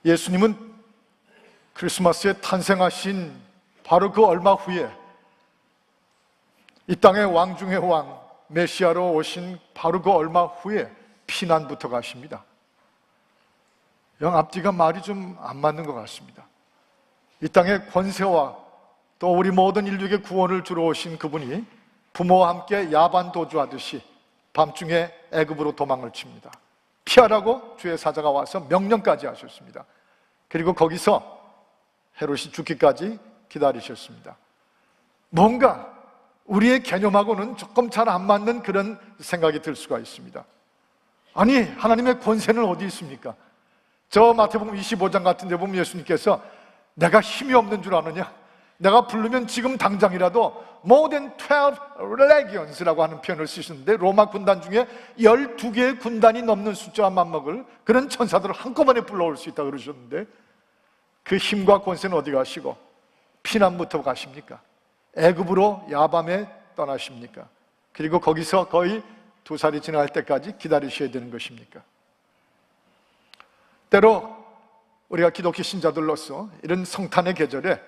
예수님은 크리스마스에 탄생하신 바로 그 얼마 후에 이 땅의 왕 중의 왕 메시아로 오신 바로 그 얼마 후에 피난부터 가십니다. 영 앞뒤가 말이 좀 안 맞는 것 같습니다. 이 땅의 권세와 또 우리 모든 인류에게 구원을 주러 오신 그분이 부모와 함께 야반 도주하듯이 밤중에 애굽으로 도망을 칩니다. 피하라고 주의 사자가 와서 명령까지 하셨습니다. 그리고 거기서 헤롯이 죽기까지 기다리셨습니다. 뭔가 우리의 개념하고는 조금 잘 안 맞는 그런 생각이 들 수가 있습니다. 아니, 하나님의 권세는 어디 있습니까? 저 마태복음 25장 같은 데 보면 예수님께서 내가 힘이 없는 줄 아느냐? 내가 부르면 지금 당장이라도 more than 12 legions라고 하는 표현을 쓰시는데 로마 군단 중에 12개의 군단이 넘는 숫자와 맞먹을 그런 천사들을 한꺼번에 불러올 수 있다고 그러셨는데 그 힘과 권세는 어디 가시고 피난부터 가십니까? 애굽으로 야밤에 떠나십니까? 그리고 거기서 거의 2살이 지날 때까지 기다리셔야 되는 것입니까? 때로 우리가 기독교 신자들로서 이런 성탄의 계절에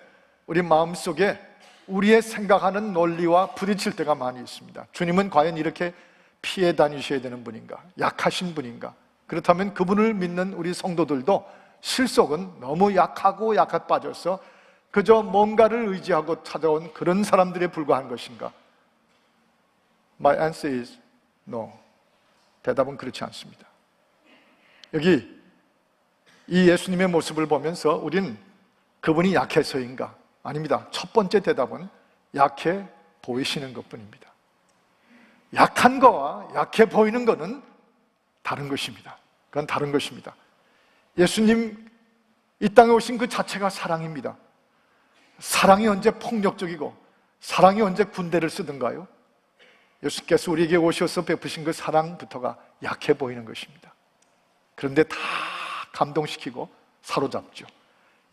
우리 마음속에 우리의 생각하는 논리와 부딪힐 때가 많이 있습니다. 주님은 과연 이렇게 피해 다니셔야 되는 분인가? 약하신 분인가? 그렇다면 그분을 믿는 우리 성도들도 실속은 너무 약하고 약해 빠져서 그저 뭔가를 의지하고 찾아온 그런 사람들에 불과한 것인가? My answer is no. 대답은 그렇지 않습니다. 여기 이 예수님의 모습을 보면서 우린 그분이 약해서인가? 아닙니다. 첫 번째 대답은 약해 보이시는 것뿐입니다. 약한 거와 약해 보이는 거는 다른 것입니다. 그건 다른 것입니다. 예수님 이 땅에 오신 그 자체가 사랑입니다. 사랑이 언제 폭력적이고 사랑이 언제 군대를 쓰던가요? 예수께서 우리에게 오셔서 베푸신 그 사랑부터가 약해 보이는 것입니다. 그런데 다 감동시키고 사로잡죠.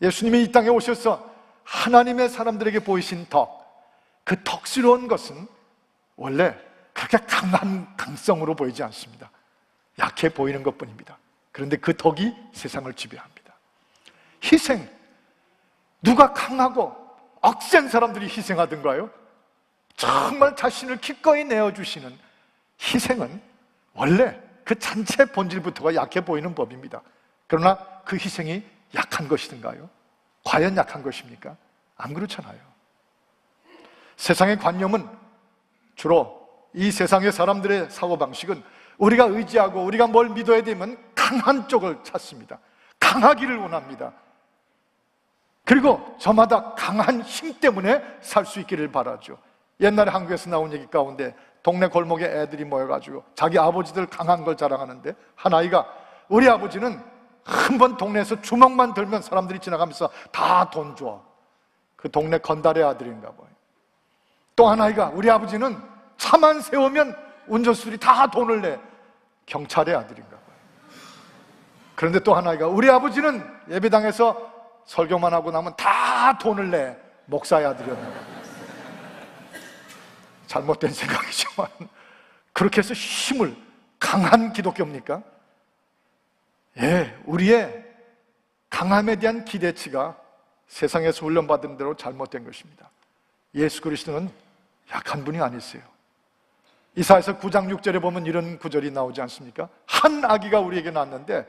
예수님이 이 땅에 오셔서 하나님의 사람들에게 보이신 덕, 그 덕스러운 것은 원래 그렇게 강한 강성으로 보이지 않습니다. 약해 보이는 것뿐입니다. 그런데 그 덕이 세상을 지배합니다. 희생, 누가 강하고 억센 사람들이 희생하던가요? 정말 자신을 기꺼이 내어주시는 희생은 원래 그 전체 본질부터가 약해 보이는 법입니다. 그러나 그 희생이 약한 것이든가요? 과연 약한 것입니까? 안 그렇잖아요. 세상의 관념은 주로 이 세상의 사람들의 사고방식은 우리가 의지하고 우리가 뭘 믿어야 되면 강한 쪽을 찾습니다. 강하기를 원합니다. 그리고 저마다 강한 힘 때문에 살 수 있기를 바라죠. 옛날에 한국에서 나온 얘기 가운데 동네 골목에 애들이 모여가지고 자기 아버지들 강한 걸 자랑하는데 한 아이가 우리 아버지는 한 번 동네에서 주먹만 들면 사람들이 지나가면서 다 돈 줘. 그 동네 건달의 아들인가 봐요. 또 한 아이가 우리 아버지는 차만 세우면 운전수들이 다 돈을 내. 경찰의 아들인가 봐요. 그런데 또 한 아이가 우리 아버지는 예배당에서 설교만 하고 나면 다 돈을 내. 목사의 아들이었나 봐요. 잘못된 생각이지만 그렇게 해서 힘을 강한 기독교입니까? 예, 우리의 강함에 대한 기대치가 세상에서 훈련받은 대로 잘못된 것입니다. 예수 그리스도는 약한 분이 아니세요. 이사야서 9장 6절에 보면 이런 구절이 나오지 않습니까? 한 아기가 우리에게 낳았는데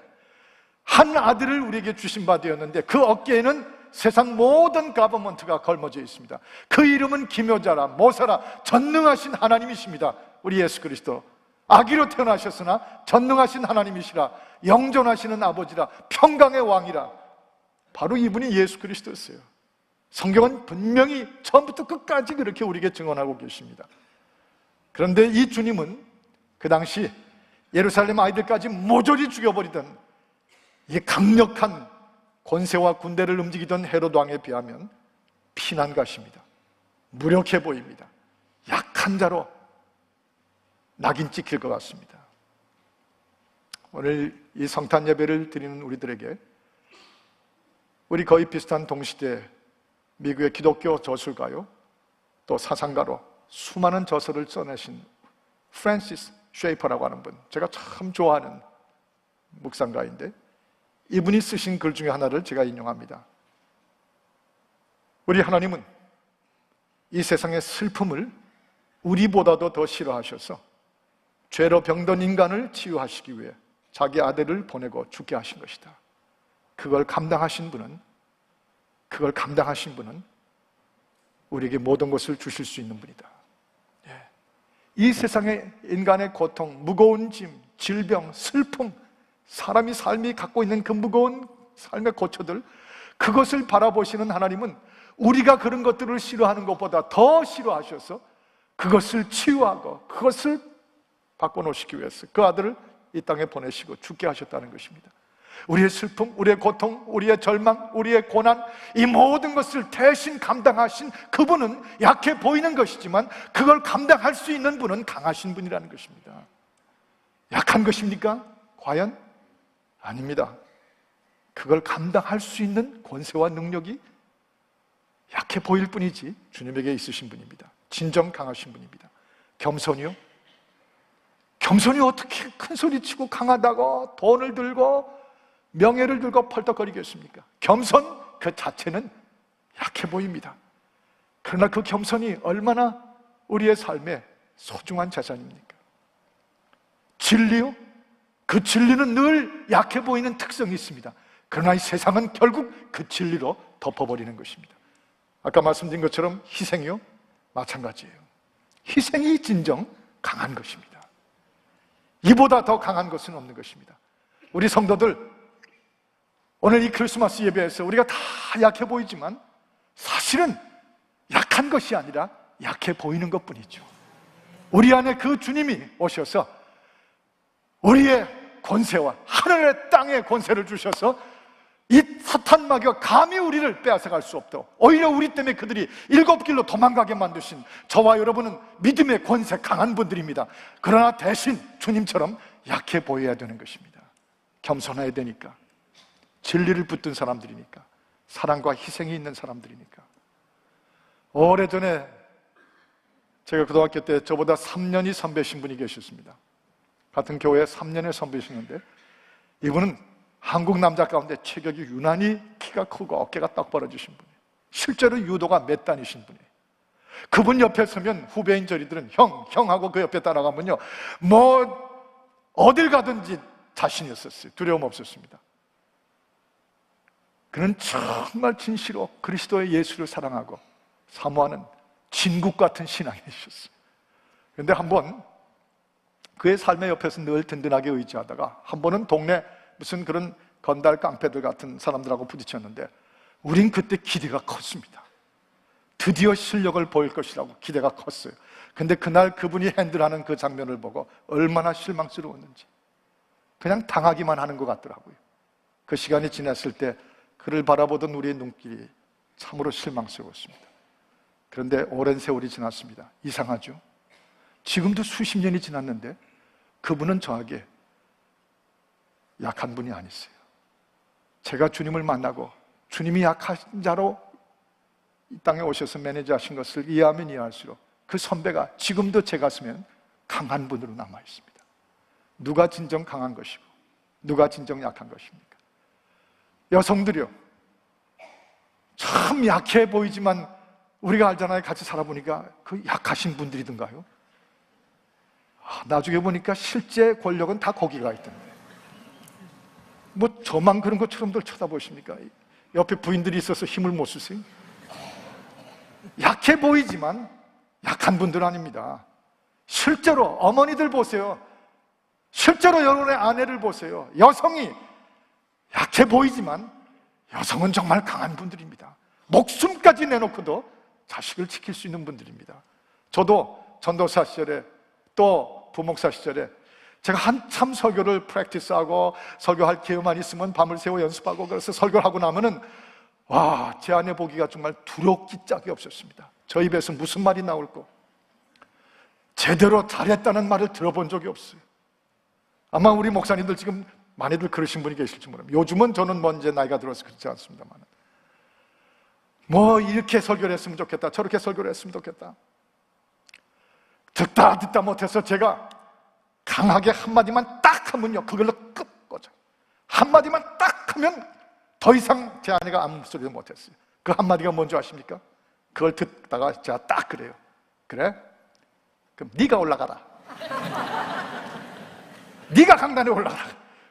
한 아들을 우리에게 주신 바 되었는데 그 어깨에는 세상 모든 가버먼트가 걸머져 있습니다. 그 이름은 기묘자라 모사라 전능하신 하나님이십니다. 우리 예수 그리스도 아기로 태어나셨으나 전능하신 하나님이시라 영존하시는 아버지라 평강의 왕이라 바로 이분이 예수 그리스도였어요. 성경은 분명히 처음부터 끝까지 그렇게 우리에게 증언하고 계십니다. 그런데 이 주님은 그 당시 예루살렘 아이들까지 모조리 죽여버리던 이 강력한 권세와 군대를 움직이던 헤롯 왕에 비하면 피난가십니다. 무력해 보입니다. 약한 자로 낙인 찍힐 것 같습니다. 오늘 이 성탄 예배를 드리는 우리들에게 우리 거의 비슷한 동시대 미국의 기독교 저술가요 또 사상가로 수많은 저서를 써내신 프랜시스 쉐이퍼라고 하는 분, 제가 참 좋아하는 묵상가인데 이분이 쓰신 글 중에 하나를 제가 인용합니다. 우리 하나님은 이 세상의 슬픔을 우리보다도 더 싫어하셔서 죄로 병든 인간을 치유하시기 위해 자기 아들을 보내고 죽게 하신 것이다. 그걸 감당하신 분은 우리에게 모든 것을 주실 수 있는 분이다. 이 세상의 인간의 고통, 무거운 짐, 질병, 슬픔, 사람이 삶이 갖고 있는 그 무거운 삶의 고초들, 그것을 바라보시는 하나님은 우리가 그런 것들을 싫어하는 것보다 더 싫어하셔서 그것을 치유하고 그것을 바꿔놓으시기 위해서 그 아들을 이 땅에 보내시고 죽게 하셨다는 것입니다. 우리의 슬픔, 우리의 고통, 우리의 절망, 우리의 고난, 이 모든 것을 대신 감당하신 그분은 약해 보이는 것이지만 그걸 감당할 수 있는 분은 강하신 분이라는 것입니다. 약한 것입니까? 과연? 아닙니다. 그걸 감당할 수 있는 권세와 능력이 약해 보일 뿐이지 주님에게 있으신 분입니다. 진정 강하신 분입니다. 겸손이요? 겸손이 어떻게 큰 소리치고 강하다고 돈을 들고 명예를 들고 펄떡거리겠습니까? 겸손 그 자체는 약해 보입니다. 그러나 그 겸손이 얼마나 우리의 삶에 소중한 자산입니까? 진리요? 그 진리는 늘 약해 보이는 특성이 있습니다. 그러나 이 세상은 결국 그 진리로 덮어버리는 것입니다. 아까 말씀드린 것처럼 희생이요? 마찬가지예요. 희생이 진정 강한 것입니다. 이보다 더 강한 것은 없는 것입니다. 우리 성도들, 오늘 이 크리스마스 예배에서 우리가 다 약해 보이지만 사실은 약한 것이 아니라 약해 보이는 것뿐이죠. 우리 안에 그 주님이 오셔서 우리의 권세와 하늘의 땅의 권세를 주셔서 이 사탄 마귀가 감히 우리를 빼앗아갈 수 없도록, 오히려 우리 때문에 그들이 일곱 길로 도망가게 만드신 저와 여러분은 믿음의 권세 강한 분들입니다. 그러나 대신 주님처럼 약해 보여야 되는 것입니다. 겸손해야 되니까, 진리를 붙든 사람들이니까, 사랑과 희생이 있는 사람들이니까. 오래전에 제가 고등학교 때 저보다 3년이 선배신 분이 계셨습니다. 같은 교회에 3년의 선배시는데 이분은 한국 남자 가운데 체격이 유난히 키가 크고 어깨가 딱 벌어지신 분이에요. 실제로 유도가 몇 단이신 분이에요. 그분 옆에 서면 후배인 저희들은 형하고 그 옆에 따라가면요, 뭐 어딜 가든지 자신이 없었어요. 두려움 없었습니다. 그는 정말 진실로 그리스도의 예수를 사랑하고 사모하는 진국 같은 신앙이셨어요. 그런데 한번 그의 삶의 옆에서 늘 든든하게 의지하다가 한 번은 동네 무슨 그런 건달 깡패들 같은 사람들하고 부딪혔는데 우린 그때 기대가 컸습니다. 드디어 실력을 보일 것이라고 기대가 컸어요. 근데 그날 그분이 핸들하는 그 장면을 보고 얼마나 실망스러웠는지, 그냥 당하기만 하는 것 같더라고요. 그 시간이 지났을 때 그를 바라보던 우리의 눈길이 참으로 실망스러웠습니다. 그런데 오랜 세월이 지났습니다. 이상하죠? 지금도 수십 년이 지났는데 그분은 저에게 약한 분이 아니세요. 제가 주님을 만나고 주님이 약한 자로 이 땅에 오셔서 매니저 하신 것을 이해하면 이해할수록 그 선배가 지금도 제 가슴엔 강한 분으로 남아있습니다. 누가 진정 강한 것이고 누가 진정 약한 것입니까? 여성들이요, 참 약해 보이지만 우리가 알잖아요. 같이 살아보니까 그 약하신 분들이던가요? 나중에 보니까 실제 권력은 다 거기가 있던데, 뭐 저만 그런 것처럼들 쳐다보십니까? 옆에 부인들이 있어서 힘을 못 쓰세요? 약해 보이지만 약한 분들 아닙니다. 실제로 어머니들 보세요. 실제로 여러분의 아내를 보세요. 여성이 약해 보이지만 여성은 정말 강한 분들입니다. 목숨까지 내놓고도 자식을 지킬 수 있는 분들입니다. 저도 전도사 시절에 또 부목사 시절에 제가 한참 설교를 프랙티스하고 설교할 기회만 있으면 밤을 새워 연습하고, 그래서 설교를 하고 나면은 와, 제 아내 보기가 정말 두렵기 짝이 없었습니다. 저 입에서 무슨 말이 나올까, 제대로 잘했다는 말을 들어본 적이 없어요. 아마 우리 목사님들 지금 많이들 그러신 분이 계실지 모릅니다. 요즘은 저는 뭐 이제 나이가 들어서 그렇지 않습니다만, 뭐 이렇게 설교를 했으면 좋겠다, 저렇게 설교를 했으면 좋겠다, 듣다 못해서 제가 강하게 한마디만 딱 하면요, 그걸로 끝 거죠. 한마디만 딱 딱 하면 더 이상 제 아내가 아무 소리도 못했어요. 그 한마디가 뭔지 아십니까? 그걸 듣다가 제가 딱 그래요. 그래? 그럼 네가 올라가라. 네가 강단에 올라가라.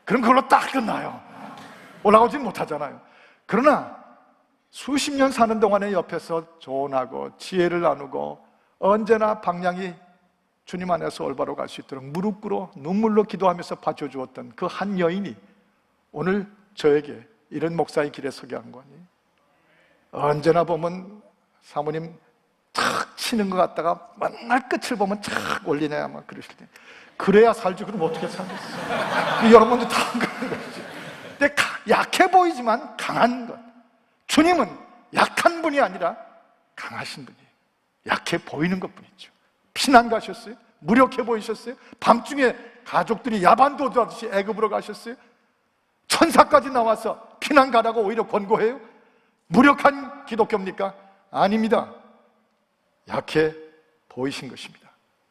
그럼 그걸로 딱 끝나요. 올라가진 못하잖아요. 그러나 수십 년 사는 동안에 옆에서 조언하고 지혜를 나누고 언제나 방향이 주님 안에서 올바로 갈 수 있도록 무릎 꿇어 눈물로 기도하면서 봐줘주었던 그 한 여인이 오늘 저에게 이런 목사의 길에 서게 한 거니, 언제나 보면 사모님 탁 치는 것 같다가 맨날 끝을 보면 탁 올리네 아마 그러실 때, 그래야 살지 그럼 어떻게 살겠어. 여러분도 다 그런 거지. 근데 약해 보이지만 강한 것, 주님은 약한 분이 아니라 강하신 분이에요. 약해 보이는 것뿐이죠. 피난 가셨어요? 무력해 보이셨어요? 밤중에 가족들이 야반도주하듯이 애굽으로 가셨어요? 천사까지 나와서 피난 가라고 오히려 권고해요? 무력한 기독교입니까? 아닙니다. 약해 보이신 것입니다.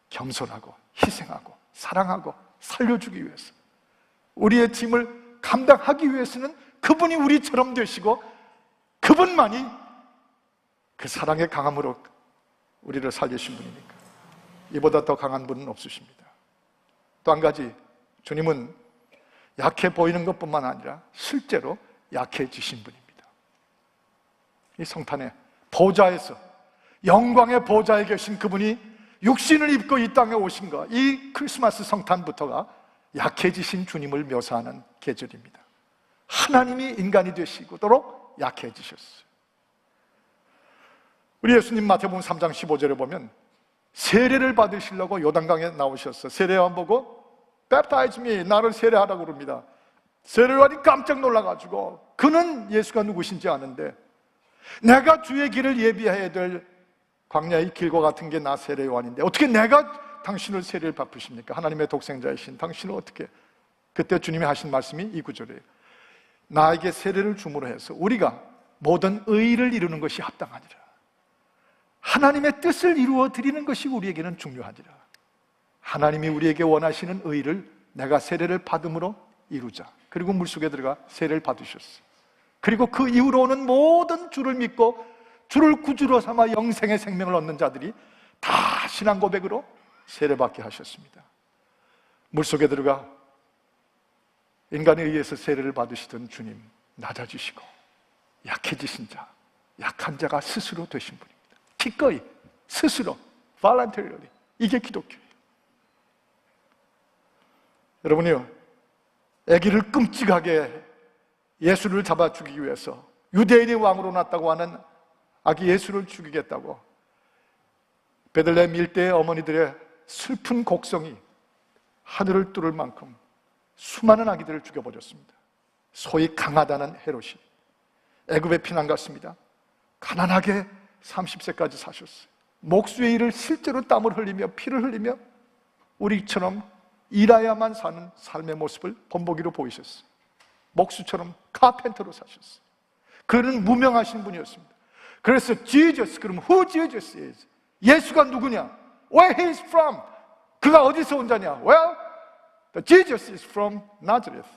겸손하고 희생하고 사랑하고 살려주기 위해서, 우리의 짐을 감당하기 위해서는 그분이 우리처럼 되시고 그분만이 그 사랑의 강함으로 우리를 살리신 분이니까 이보다 더 강한 분은 없으십니다. 또 한 가지, 주님은 약해 보이는 것뿐만 아니라 실제로 약해지신 분입니다. 이 성탄의 보좌에서, 영광의 보좌에 계신 그분이 육신을 입고 이 땅에 오신 것, 이 크리스마스 성탄부터가 약해지신 주님을 묘사하는 계절입니다. 하나님이 인간이 되시도록 약해지셨어요. 우리 예수님 마태복음 3장 15절에 보면 세례를 받으시려고 요단강에 나오셨어요. 세례요한 보고 Baptize me, 나를 세례하라고 그럽니다. 세례요한이 깜짝 놀라가지고, 그는 예수가 누구신지 아는데 내가 주의 길을 예비해야 될 광야의 길과 같은 게 나 세례요한인데 어떻게 내가 당신을 세례를 베푸십니까? 하나님의 독생자이신 당신을 어떻게? 그때 주님이 하신 말씀이 이 구절이에요. 나에게 세례를 줌으로 해서 우리가 모든 의를 이루는 것이 합당하니라. 하나님의 뜻을 이루어 드리는 것이 우리에게는 중요하니라. 하나님이 우리에게 원하시는 의를 내가 세례를 받음으로 이루자. 그리고 물속에 들어가 세례를 받으셨어요. 그리고 그 이후로 오는 모든 주를 믿고 주를 구주로 삼아 영생의 생명을 얻는 자들이 다 신앙 고백으로 세례받게 하셨습니다. 물속에 들어가 인간에 의해서 세례를 받으시던 주님, 낮아지시고 약해지신 자, 약한 자가 스스로 되신 분입니다. 기꺼이 스스로 voluntarily. 이게 기독교예요. 여러분이요, 아기를 끔찍하게 예수를 잡아 죽이기 위해서 유대인의 왕으로 났다고 하는 아기 예수를 죽이겠다고 베들레헴 일대의 어머니들의 슬픈 곡성이 하늘을 뚫을 만큼 수많은 아기들을 죽여버렸습니다. 소위 강하다는 헤롯이 애굽에 피난 갔습니다. 가난하게 30세까지 사셨어요. 목수의 일을 실제로 땀을 흘리며 피를 흘리며 우리처럼 일해야만 사는 삶의 모습을 본보기로 보이셨어요. 목수처럼 카펜터로 사셨어요. 그는 무명하신 분이었습니다. 그래서 Jesus, 그럼 who Jesus is? 예수가 누구냐? Where he is from? 그가 어디서 온 자냐? Well, the Jesus is from Nazareth.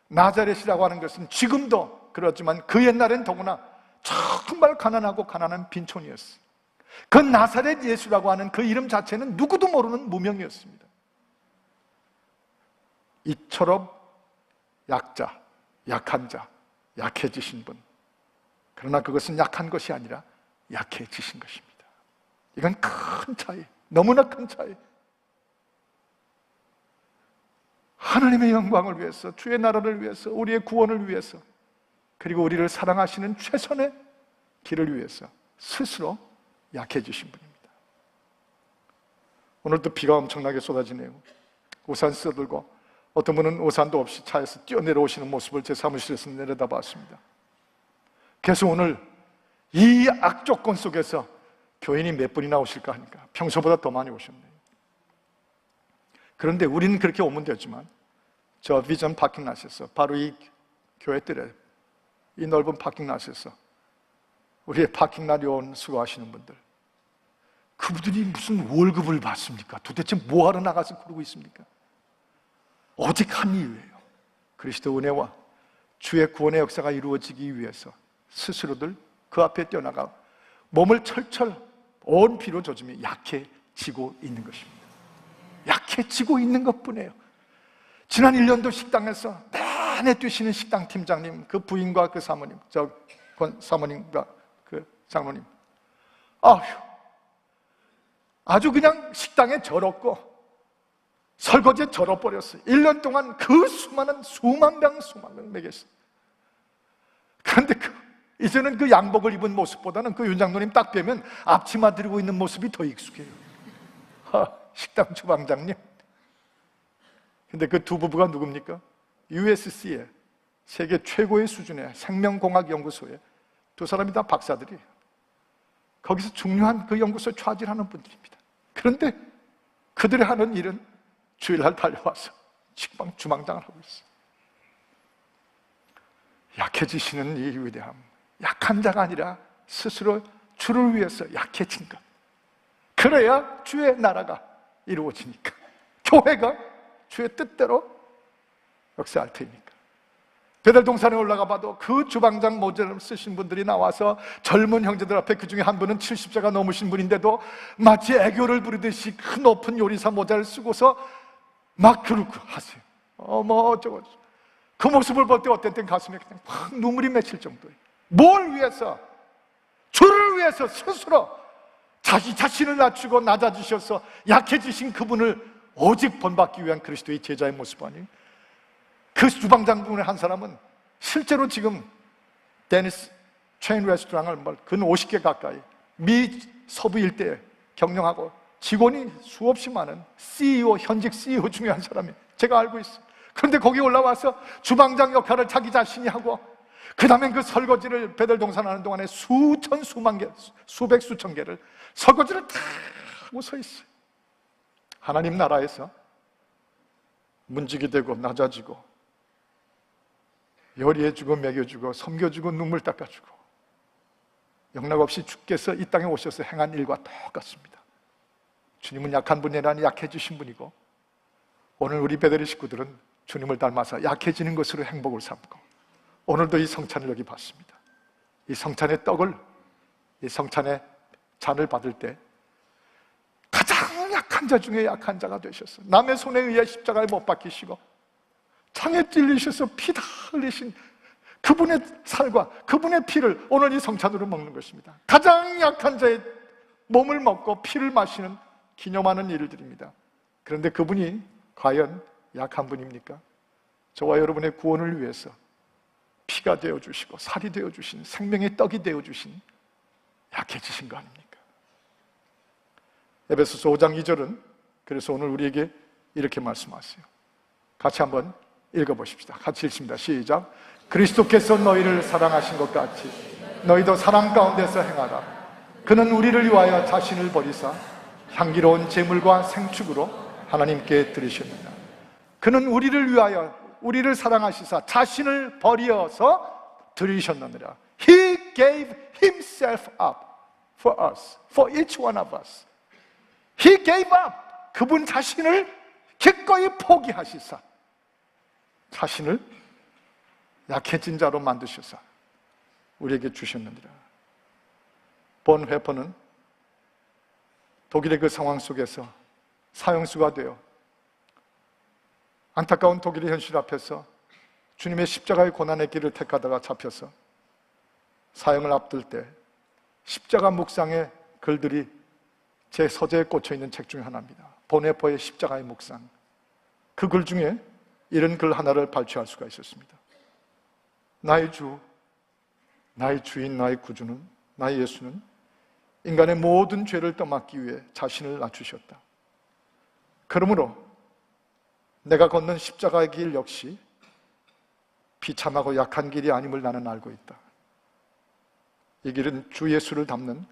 나자렛이라고 하는 것은 지금도 그렇지만 그 옛날엔 더구나 정말 가난하고 가난한 빈촌이었어요. 그 나사렛 예수라고 하는 그 이름 자체는 누구도 모르는 무명이었습니다. 이처럼 약자, 약한 자, 약해지신 분. 그러나 그것은 약한 것이 아니라 약해지신 것입니다. 이건 큰 차이, 너무나 큰 차이. 하나님의 영광을 위해서, 주의 나라를 위해서, 우리의 구원을 위해서, 그리고 우리를 사랑하시는 최선의 길을 위해서 스스로 약해지신 분입니다. 오늘도 비가 엄청나게 쏟아지네요. 우산 써들고 어떤 분은 우산도 없이 차에서 뛰어내려오시는 모습을 제 사무실에서 내려다봤습니다. 그래서 오늘 이 악조건 속에서 교인이 몇 분이나 오실까 하니까 평소보다 더 많이 오셨네요. 그런데 우리는 그렇게 오면 되지만 저 비전 파킹랏에서, 바로 이 교회들의 이 넓은 파킹랏에서 우리의 파킹랏에 온 수고하시는 분들, 그분들이 무슨 월급을 받습니까? 도대체 뭐하러 나가서 그러고 있습니까? 오직 한 이유예요. 그리스도 은혜와 주의 구원의 역사가 이루어지기 위해서 스스로들 그 앞에 뛰어나가 몸을 철철 온 피로 젖으며 약해지고 있는 것입니다. 약해지고 있는 것뿐이에요. 지난 1년도 식당에서 내내 뛰시는 식당 팀장님, 그 부인과 그 사모님, 사모님과 그 장로님, 아주 그냥 식당에 절었고 설거지에 절어버렸어요. 1년 동안 그 수만 병 먹였어요. 그런데 이제는 그 양복을 입은 모습보다는 그 윤장로님 딱 뵈면 앞치마 들고 있는 모습이 더 익숙해요. 식당 주방장님. 근데 그 두 부부가 누굽니까? USC에 세계 최고의 수준의 생명공학연구소에 두 사람이 다 박사들이에요. 거기서 중요한 그 연구소에 차질하는 분들입니다. 그런데 그들이 하는 일은 주일날 달려와서 식빵 주방장을 하고 있어요. 약해지시는 이 위대함, 약한 자가 아니라 스스로 주를 위해서 약해진 것, 그래야 주의 나라가 이루어지니까, 교회가 주의 뜻대로 역사할 테니까. 베델동산에 올라가 봐도 그 주방장 모자를 쓰신 분들이 나와서 젊은 형제들 앞에, 그 중에 한 분은 70세가 넘으신 분인데도 마치 애교를 부리듯이 그 높은 요리사 모자를 쓰고서 막 그러고 하세요. 어쩌고 그 모습을 볼 때 어떤 땐 가슴에 그냥 확 눈물이 맺힐 정도예요. 뭘 위해서? 주를 위해서 스스로 자신을 낮추고 낮아지셔서 약해지신 그분을 오직 본받기 위한 그리스도의 제자의 모습 아니에요? 그 주방장분의 한 사람은 실제로 지금 데니스 체인 레스토랑을 근 50개 가까이 미 서부 일대에 경영하고 직원이 수없이 많은 CEO, 현직 CEO 중에 한 사람이에요. 제가 알고 있어요. 그런데 거기 올라와서 주방장 역할을 자기 자신이 하고, 그 다음에 그 설거지를 베델동산 하는 동안에 수만 개, 수백 수천 개를 설거지를 다 하고 서 있어요. 하나님 나라에서 문지기 되고 낮아지고 요리해주고 먹여주고 섬겨주고 눈물 닦아주고 영락없이 주께서 이 땅에 오셔서 행한 일과 똑같습니다. 주님은 약한 분이 아니라 약해지신 분이고, 오늘 우리 베델의 식구들은 주님을 닮아서 약해지는 것으로 행복을 삼고, 오늘도 이 성찬을 여기 받습니다. 이 성찬의 떡을, 이 성찬의 잔을 받을 때 가장 약한 자 중에 약한 자가 되셔서 남의 손에 의해 십자가에 못 박히시고 창에 찔리셔서 피 다 흘리신 그분의 살과 그분의 피를 오늘 이 성찬으로 먹는 것입니다. 가장 약한 자의 몸을 먹고 피를 마시는 기념하는 일들입니다. 그런데 그분이 과연 약한 분입니까? 저와 여러분의 구원을 위해서 피가 되어주시고 살이 되어주신, 생명의 떡이 되어주신 약해지신 거 아닙니까? 에베소서 5장 2절은 그래서 오늘 우리에게 이렇게 말씀하세요. 같이 한번 읽어보십시다. 같이 읽습니다. 시작. 그리스도께서 너희를 사랑하신 것 같이 너희도 사랑 가운데서 행하라. 그는 우리를 위하여 자신을 버리사 향기로운 제물과 생축으로 하나님께 드리십니다. 그는 우리를 위하여, 우리를 사랑하시사 자신을 버리어서 드리셨느니라. He gave himself up for us, for each one of us. He gave up. 그분 자신을 기꺼이 포기하시사 자신을 약해진 자로 만드셔서 우리에게 주셨느니라. 본 회퍼는 독일의 그 상황 속에서 사형수가 되어 안타까운 독일의 현실 앞에서 주님의 십자가의 고난의 길을 택하다가 잡혀서 사형을 앞둘 때 십자가 묵상의 글들이 제 서재에 꽂혀있는 책 중에 하나입니다. 본회퍼의 십자가의 묵상. 그 글 중에 이런 글 하나를 발췌할 수가 있었습니다. 나의 주, 나의 주인, 나의 구주는, 나의 예수는 인간의 모든 죄를 떠맡기 위해 자신을 낮추셨다. 그러므로 내가 걷는 십자가의 길 역시 비참하고 약한 길이 아님을 나는 알고 있다. 이 길은 주 예수를 닮는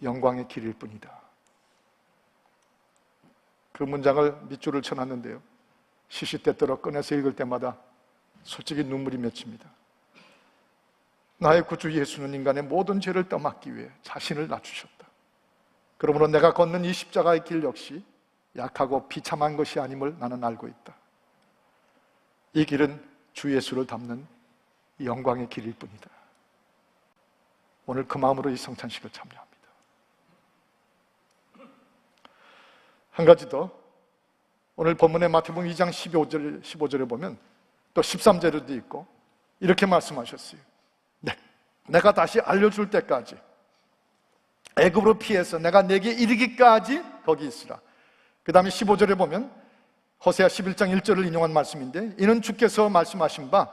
영광의 길일 뿐이다. 그 문장을 밑줄을 쳐놨는데요, 시시때때로 꺼내서 읽을 때마다 솔직히 눈물이 맺힙니다. 나의 구주 예수는 인간의 모든 죄를 떠맡기 위해 자신을 낮추셨다. 그러므로 내가 걷는 이 십자가의 길 역시 약하고 비참한 것이 아님을 나는 알고 있다. 이 길은 주 예수를 닮는 영광의 길일 뿐이다. 오늘 그 마음으로 이 성찬식을 참여합니다. 한 가지 더, 오늘 본문의 마태복음 2장 15절에 보면 또 13절에도 있고 이렇게 말씀하셨어요. 네, 내가 다시 알려줄 때까지, 애굽으로 피해서 내가 내게 이르기까지 거기 있으라. 그 다음에 15절에 보면 호세아 11장 1절을 인용한 말씀인데, 이는 주께서 말씀하신 바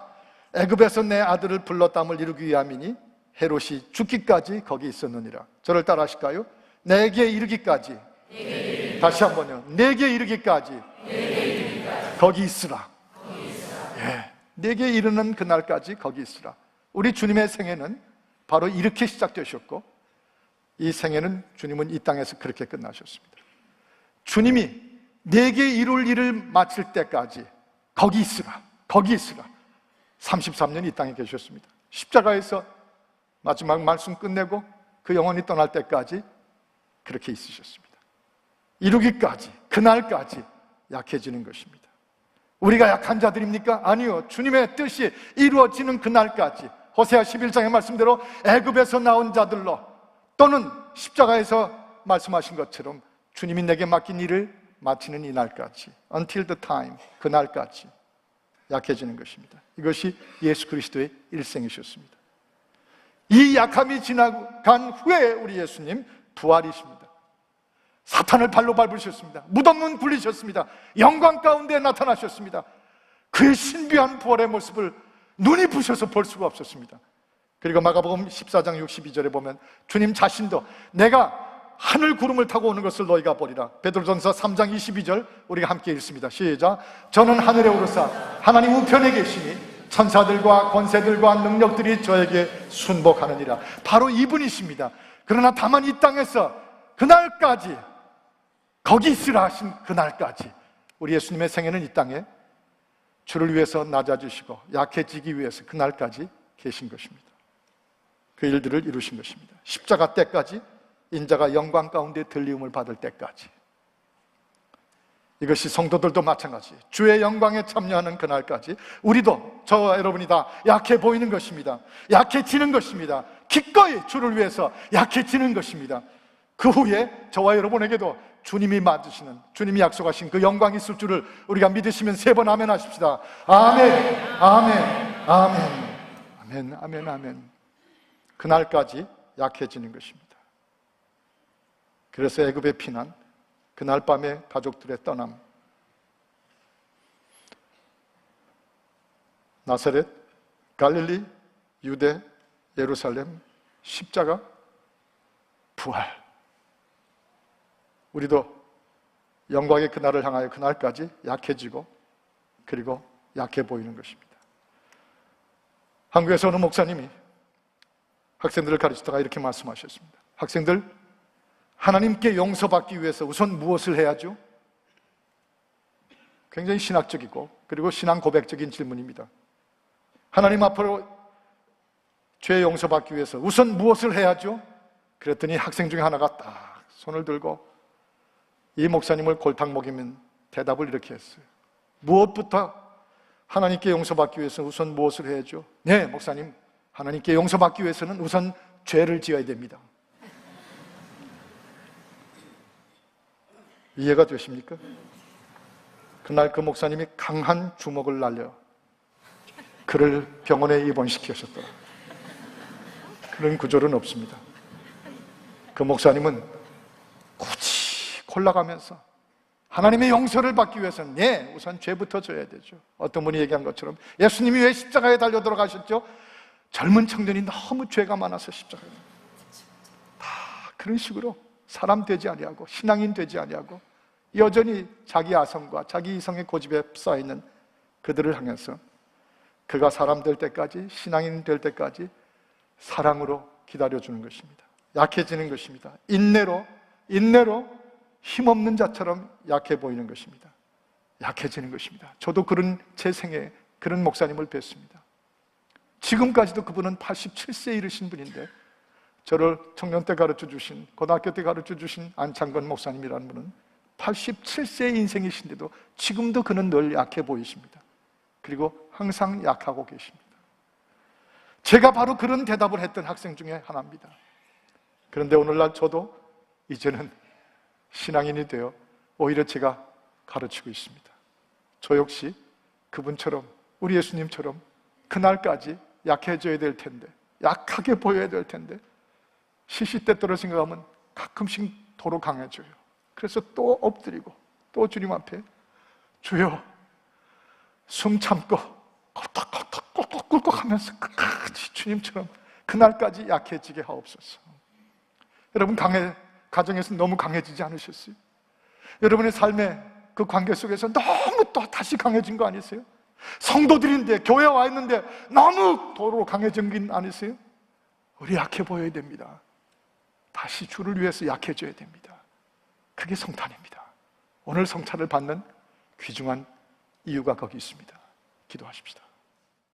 애굽에서 내 아들을 불렀담을 이루기 위함이니 헤롯이 죽기까지 거기 있었느니라. 저를 따라 하실까요? 내게 이르기까지. 다시 한번요. 내게 이르기까지. 거기 있으라. 예, 내게 이르는 그날까지 거기 있으라. 우리 주님의 생애는 바로 이렇게 시작되셨고, 이 생애는 주님은 이 땅에서 그렇게 끝나셨습니다. 주님이 내게 이룰 일을 마칠 때까지 거기 있으라, 거기 있으라. 33년 이 땅에 계셨습니다. 십자가에서 마지막 말씀 끝내고 그 영혼이 떠날 때까지 그렇게 있으셨습니다. 이루기까지, 그날까지 약해지는 것입니다. 우리가 약한 자들입니까? 아니요. 주님의 뜻이 이루어지는 그날까지, 호세아 11장의 말씀대로 애굽에서 나온 자들로, 또는 십자가에서 말씀하신 것처럼 주님이 내게 맡긴 일을 마치는 이날까지, until the time, 그날까지 약해지는 것입니다. 이것이 예수 그리스도의 일생이셨습니다. 이 약함이 지나간 후에 우리 예수님 부활이십니다. 사탄을 발로 밟으셨습니다. 무덤문 굴리셨습니다. 영광 가운데 나타나셨습니다. 그의 신비한 부활의 모습을 눈이 부셔서 볼 수가 없었습니다. 그리고 마가복음 14장 62절에 보면 주님 자신도 내가 하늘 구름을 타고 오는 것을 너희가 보리라. 베드로전서 3장 22절 우리가 함께 읽습니다. 시작. 저는 하늘에 오르사 하나님 우편에 계시니 천사들과 권세들과 능력들이 저에게 순복하느니라. 바로 이분이십니다. 그러나 다만 이 땅에서 그날까지, 거기 있으라 하신 그날까지, 우리 예수님의 생애는 이 땅에 주를 위해서 낮아지시고 약해지기 위해서 그날까지 계신 것입니다. 그 일들을 이루신 것입니다. 십자가 때까지, 인자가 영광 가운데 들리움을 받을 때까지. 이것이 성도들도 마찬가지, 주의 영광에 참여하는 그날까지 우리도, 저와 여러분이 다 약해 보이는 것입니다. 약해지는 것입니다. 기꺼이 주를 위해서 약해지는 것입니다. 그 후에 저와 여러분에게도 주님이 맞으시는, 주님이 약속하신 그 영광이 있을 줄을 우리가 믿으시면 3번 아멘 하십시다. 아멘, 아멘, 아멘, 아멘, 아멘, 아멘. 그날까지 약해지는 것입니다. 그래서 애굽의 피난, 그날 밤에 가족들의 떠남, 나사렛, 갈릴리, 유대, 예루살렘, 십자가, 부활. 우리도 영광의 그날을 향하여 그날까지 약해지고, 그리고 약해 보이는 것입니다. 한국에서 어느 목사님이 학생들을 가르치다가 이렇게 말씀하셨습니다. 학생들, 하나님께 용서받기 위해서 우선 무엇을 해야죠? 굉장히 신학적이고 그리고 신앙 고백적인 질문입니다. 하나님 앞으로 죄 용서받기 위해서 우선 무엇을 해야죠? 그랬더니 학생 중에 하나가 딱 손을 들고 이 목사님을 골탕 먹이면 대답을 이렇게 했어요. 무엇부터 하나님께 용서받기 위해서 우선 무엇을 해야죠? 네, 목사님, 하나님께 용서받기 위해서는 우선 죄를 지어야 됩니다. 이해가 되십니까? 그날 그 목사님이 강한 주먹을 날려 그를 병원에 입원시키셨더라. 그런 구절은 없습니다. 그 목사님은 굳이 골라가면서 하나님의 용서를 받기 위해서는 네, 우선 죄부터 져야 되죠. 어떤 분이 얘기한 것처럼 예수님이 왜 십자가에 달려 들어가셨죠? 젊은 청년이 너무 죄가 많아서 십자가에 다 그런 식으로 사람 되지 아니하고 신앙인 되지 아니하고 여전히 자기 아성과 자기 이성의 고집에 쌓여있는 그들을 향해서 그가 사람 될 때까지, 신앙인 될 때까지 사랑으로 기다려주는 것입니다. 약해지는 것입니다. 인내로 힘없는 자처럼 약해 보이는 것입니다. 약해지는 것입니다. 저도 그런 제 생에 그런 목사님을 뵀습니다. 지금까지도 그분은 87세에 이르신 분인데 저를 청년 때 가르쳐주신, 고등학교 때 가르쳐주신 안창건 목사님이라는 분은 87세의 인생이신데도 지금도 그는 늘 약해 보이십니다. 그리고 항상 약하고 계십니다. 제가 바로 그런 대답을 했던 학생 중에 하나입니다. 그런데 오늘날 저도 이제는 신앙인이 되어 오히려 제가 가르치고 있습니다. 저 역시 그분처럼, 우리 예수님처럼 그날까지 약해져야 될 텐데, 약하게 보여야 될 텐데, 시시때때로 생각하면 가끔씩 도로 강해져요. 그래서 또 엎드리고 또 주님 앞에 주여, 숨 참고 꿀꺽꿀꺽 하면서 끝까지 주님처럼 그날까지 약해지게 하옵소서. 여러분, 가정에서 너무 강해지지 않으셨어요? 여러분의 삶의 그 관계 속에서 너무 또 다시 강해진 거 아니세요? 성도들인데, 교회 와 있는데 너무 도로 강해진 게 아니세요? 우리 약해 보여야 됩니다. 다시 주를 위해서 약해져야 됩니다. 그게 성탄입니다. 오늘 성찬을 받는 귀중한 이유가 거기 있습니다. 기도하십시다.